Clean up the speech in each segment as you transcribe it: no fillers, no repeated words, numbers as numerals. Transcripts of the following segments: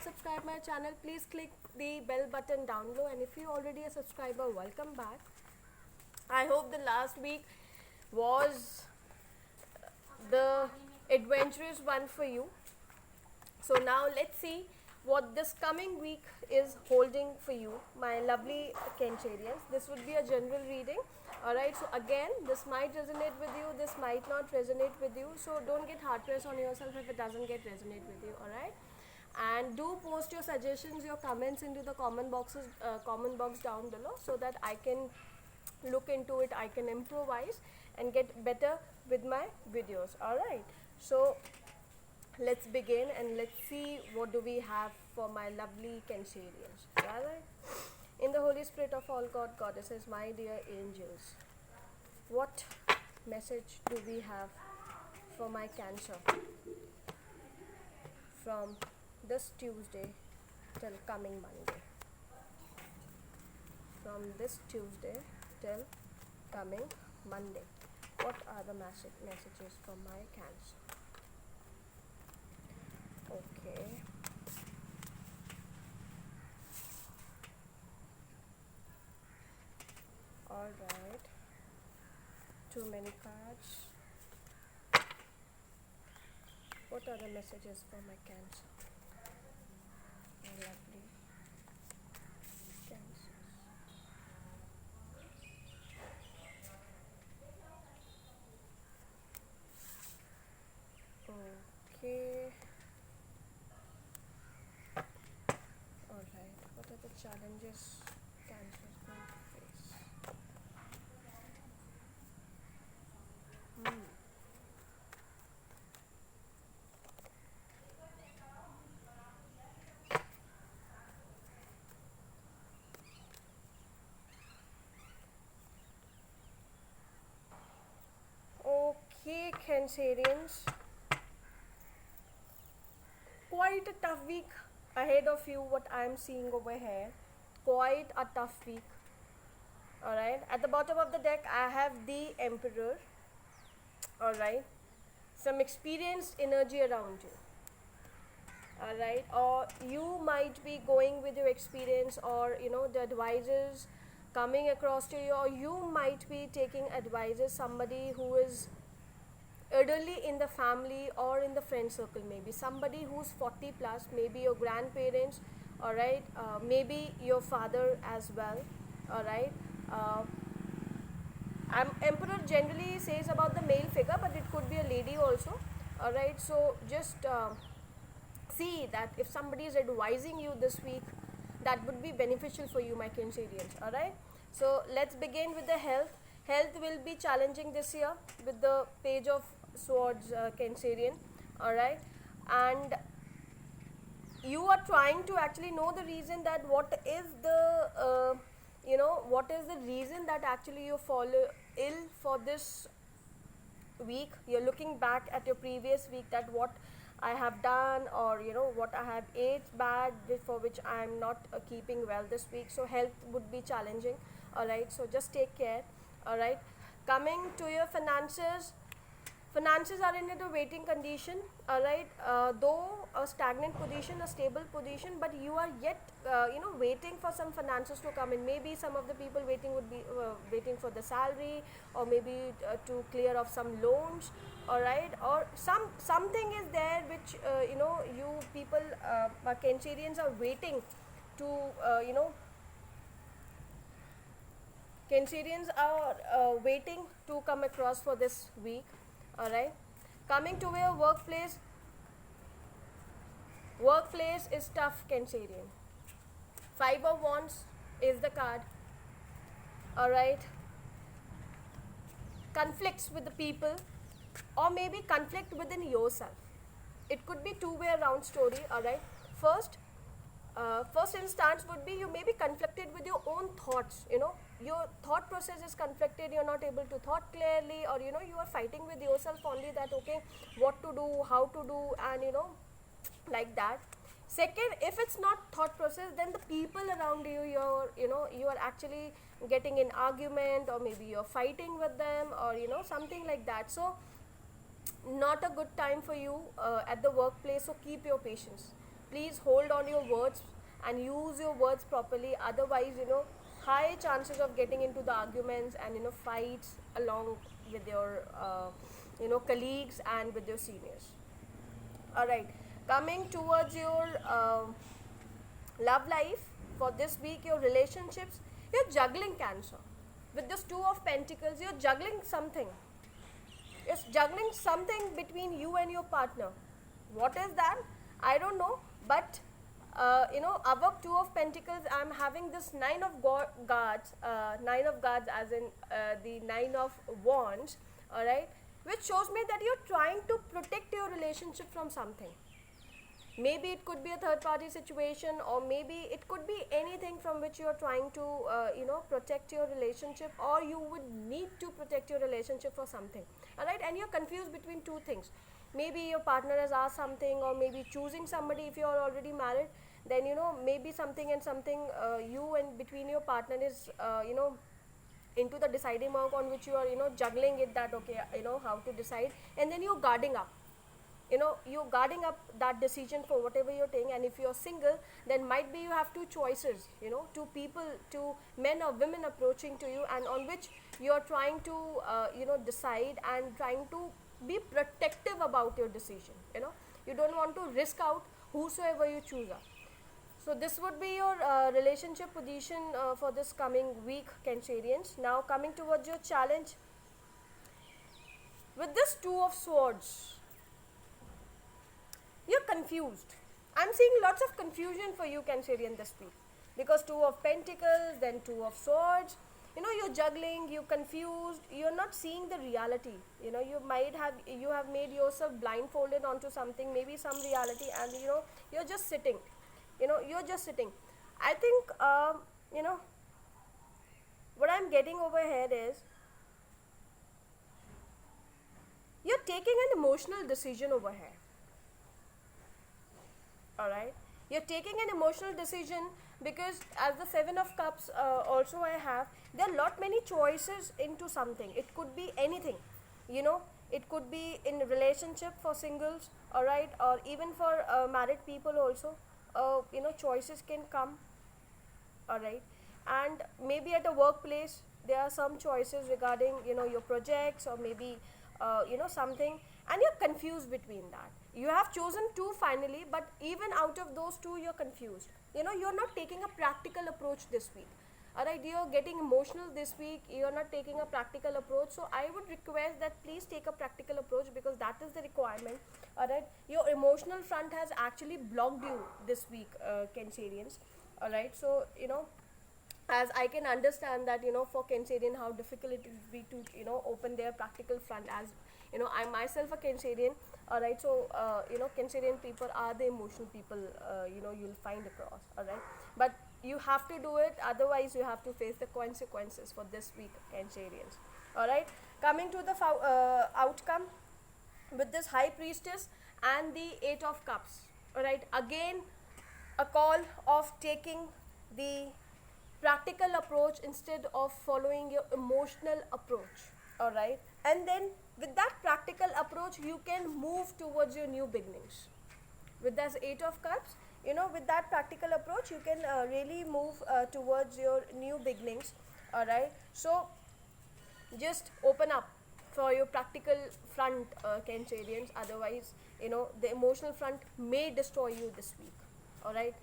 subscribe my channel, please click the bell button down below, and if you're already a subscriber, welcome back. I hope the last week was the adventurous one for you. So now let's see what this coming week is holding for you, my lovely Cancerians. This would be a general reading. Alright, so again, this might resonate with you, this might not resonate with you. So don't get hard pressed on yourself if it doesn't get resonate with you. Alright, and do post your suggestions, your comments into the comment box down below, so that I can look into it, I can improvise and get better with my videos. Alright, so let's begin and let's see what do we have for my lovely Cancerians. Alright, in the Holy Spirit of all God, goddesses, my dear angels, what message do we have for my Cancer from this Tuesday till coming Monday? From this Tuesday till coming Monday, what are the messages from my Cancer? Okay. Alright. Too many cards. What are the messages for my Cancer? My lovely Cancer. Okay. Alright, what are the challenges Cancer is going to face? Okay, Cancerians. Quite a tough week ahead of you, what I am seeing over here. Quite a tough week. Alright, at the bottom of the deck I have the Emperor. Alright, some experienced energy around you. Alright, or you might be going with your experience, or the advisors coming across to you, or you might be taking advisors, somebody who is elderly in the family or in the friend circle, maybe somebody who's 40 plus, maybe your grandparents, alright, maybe your father as well. Alright, Emperor generally says about the male figure, but it could be a lady also. Alright, so just see that if somebody is advising you this week, that would be beneficial for you, my Cancerians. Alright, so let's begin with the health. Health will be challenging this year with the Page of Swords, Cancerian. Alright, and you are trying to actually know the reason, that what is the what is the reason that actually you fall ill for this week. You're looking back at your previous week, that what I have done, or what I have ate bad, for which I am not keeping well this week. So health would be challenging. Alright, so just take care. Alright, coming to your finances are in a waiting condition. Alright, though a stagnant position, a stable position, but you are yet waiting for some finances to come in. Maybe some of the people waiting would be waiting for the salary, or maybe to clear off some loans. Alright, or something is there which you people, Cancerians, are waiting to Cancerians are waiting to come across for this week. Alright, coming to your workplace is tough, Cancerian. 5 of Wands is the card. Alright, conflicts with the people, or maybe conflict within yourself. It could be two-way around story. Alright, first instance would be, you may be conflicted with your own thoughts. Your thought process is conflicted, you're not able to thought clearly, or you are fighting with yourself only, that okay, what to do, how to do, and like that. Second, if it's not thought process, then the people around you, you are actually getting in argument, or maybe you're fighting with them, or something like that. So not a good time for you at the workplace, so keep your patience. please hold on your words and use your words properly. Otherwise, high chances of getting into the arguments and fights along with your colleagues and with your seniors. All right, coming towards your love life for this week, your relationships, you're juggling Cancer. With this Two of Pentacles, you're juggling something. You're juggling something between you and your partner. What is that? I don't know, but above Two of Pentacles, I'm having this Nine of Guards, Nine of Guards as in the Nine of Wands, alright, which shows me that you're trying to protect your relationship from something. Maybe it could be a third party situation, or maybe it could be anything from which you're trying to protect your relationship, or you would need to protect your relationship for something. Alright, and you're confused between two things. Maybe your partner has asked something, or maybe choosing somebody. If you're already married, then maybe something and something, you and between your partner is into the deciding mark on which you are juggling it, that okay, how to decide, and then you're guarding up. You're guarding up that decision for whatever you're taking. And if you're single, then might be you have two choices, two people, two men or women approaching to you, and on which you're trying to decide and trying to be protective about your decision. You don't want to risk out whosoever you choose up. So this would be your relationship position for this coming week, Cancerians. Now coming towards your challenge, with this Two of Swords, you're confused. I'm seeing lots of confusion for you, Cancerian, this week, because Two of Pentacles, then Two of Swords. You're juggling, you're confused, you're not seeing the reality. You have made yourself blindfolded onto something, maybe some reality, and you're just sitting. I think what I'm getting over here is you're taking an emotional decision over here. Alright, you're taking an emotional decision because as the Seven of Cups also I have, there are lot many choices into something. It could be anything, it could be in relationship for singles, alright, or even for married people also. Choices can come, alright, and maybe at a workplace there are some choices regarding your projects, or maybe something, and you're confused between that. You have chosen two finally, but even out of those two you're confused. You're not taking a practical approach this week. Alright, you're getting emotional this week, you're not taking a practical approach. So I would request that please take a practical approach, because that is the requirement. Alright, your emotional front has actually blocked you this week, Cancerians. Alright, so as I can understand that for Cancerian how difficult it will be to open their practical front, as I'm myself a Cancerian. Alright, so Cancerian people are the emotional people you'll find across. Alright, but you have to do it, otherwise you have to face the consequences for this week, Cancerians. Alright, coming to the outcome, with this High Priestess and the Eight of Cups. Alright, again a call of taking the practical approach instead of following your emotional approach. Alright, and then with that practical approach you can move towards your new beginnings. With this Eight of Cups, with that practical approach you can really move towards your new beginnings. Alright, so just open up for your practical front, Cancerians. Otherwise the emotional front may destroy you this week. Alright,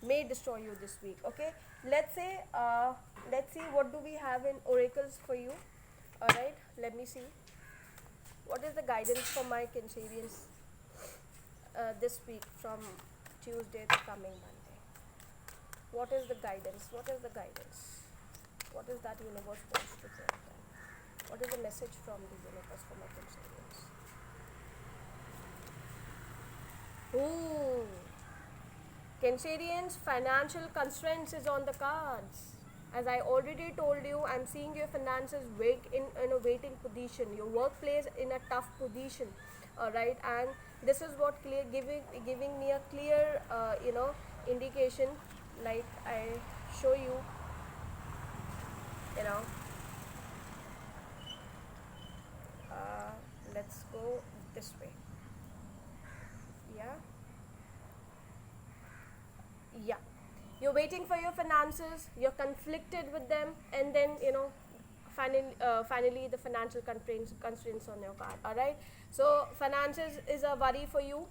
may destroy you this week. Okay, let's see what do we have in oracles for you. Alright, let me see what is the guidance for my Cancerians this week, from Tuesday to coming Monday. What is the guidance? What is the guidance? What is that universe wants to tell them? What is the message from the universe for my Cancerians? Ooh, Cancerians, financial constraints is on the cards. As I already told you, I'm seeing your finances in a waiting position, your workplace in a tough position. Alright, and this is what giving me a clear indication, like I show you, let's go this way. Yeah, Yeah, you're waiting for your finances, you're conflicted with them, and then finally the financial constraints on your card. All right, so finances is a worry for you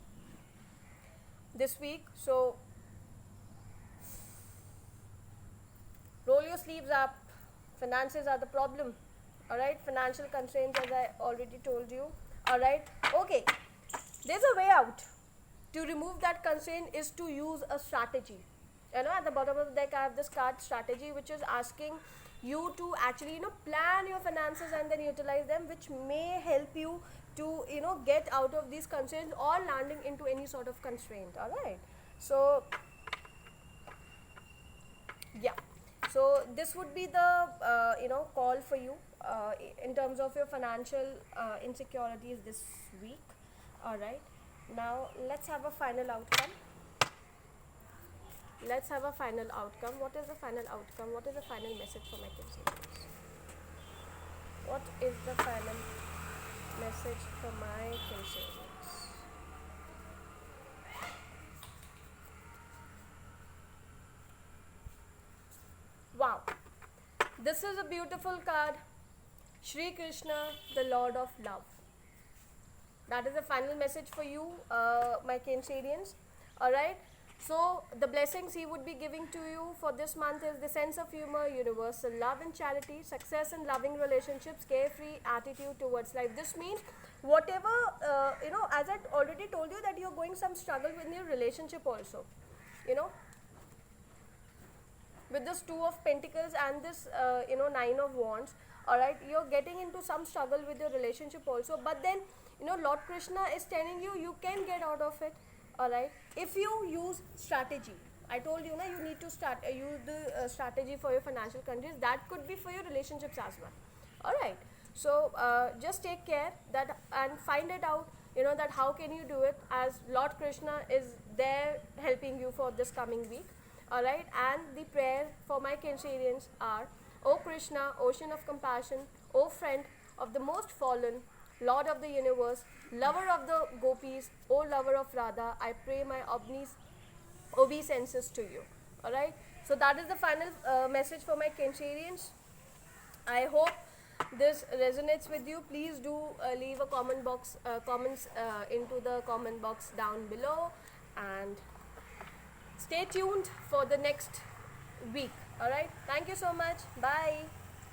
this week, so roll your sleeves up. Finances are the problem. All right, financial constraints, as I already told you. All right, okay, there's a way out. To remove that constraint is to use a strategy. At the bottom of the deck I have this card strategy, which is asking you to actually plan your finances and then utilize them, which may help you to get out of these constraints or landing into any sort of constraint. All right, so yeah, so this would be the call for you in terms of your financial insecurities this week. All right, now let's have a final outcome. Let's have a final outcome. What is the final outcome? What is the final message for my consumers? What is the final message for my consumers? Wow, this is a beautiful card. Shri Krishna, the Lord of Love. That is the final message for you, my Cancerians. Alright, so the blessings he would be giving to you for this month is the sense of humor, universal love and charity, success in loving relationships, carefree attitude towards life. This means whatever, as I already told you, that you're going some struggle with your relationship also. With this Two of Pentacles and this, Nine of Wands, alright, you're getting into some struggle with your relationship also, but then, Lord Krishna is telling you, you can get out of it, alright, if you use strategy. I told you, you need to use the strategy for your financial conditions. That could be for your relationships as well, alright. So, just take care that and find it out, that how can you do it, as Lord Krishna is there helping you for this coming week. Alright, and the prayer for my Cancerians are, O Krishna, ocean of compassion, O friend of the most fallen, Lord of the universe, lover of the gopis, O lover of Radha, I pray my obeisances to you. Alright, so that is the final message for my Cancerians. I hope this resonates with you. Please do leave a comments into the comment box down below, and stay tuned for the next week. Alright, thank you so much. Bye.